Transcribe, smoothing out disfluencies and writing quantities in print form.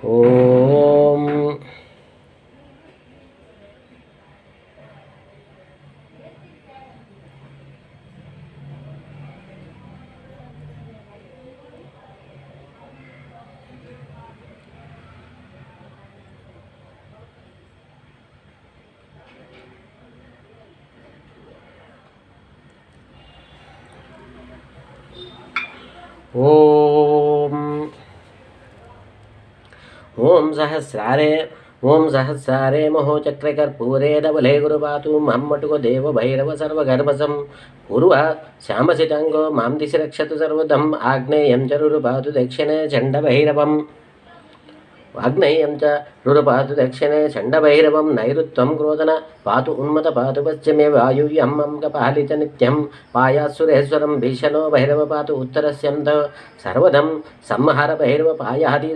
ఓం ఓం ఓం సహస్రారే మహోచక్రకర్పూరే ధవలే గురుపాతు మమ్మటుకు దేవ భైరవ సర్వగర్భసం పూర్వ శ్యామసితాంగో మాం దిశి రక్షతు సర్వదం ఆగ్నేయం చ రురుపాతు దక్షిణే చండభైరవం ఆగ్నేయం చ రురుపాతు దక్షిణే చండభైరవం నైరుత్వం క్రోధన పాతు ఉన్మత పాతు పశ్చిమే వాయువ్యం కపాలి చ నిత్యం పాయాసురేశ్వరం భీషణో భైరవ పాతు ఉత్తరస్యం సర్వదం సంహర భైరవ పాయాది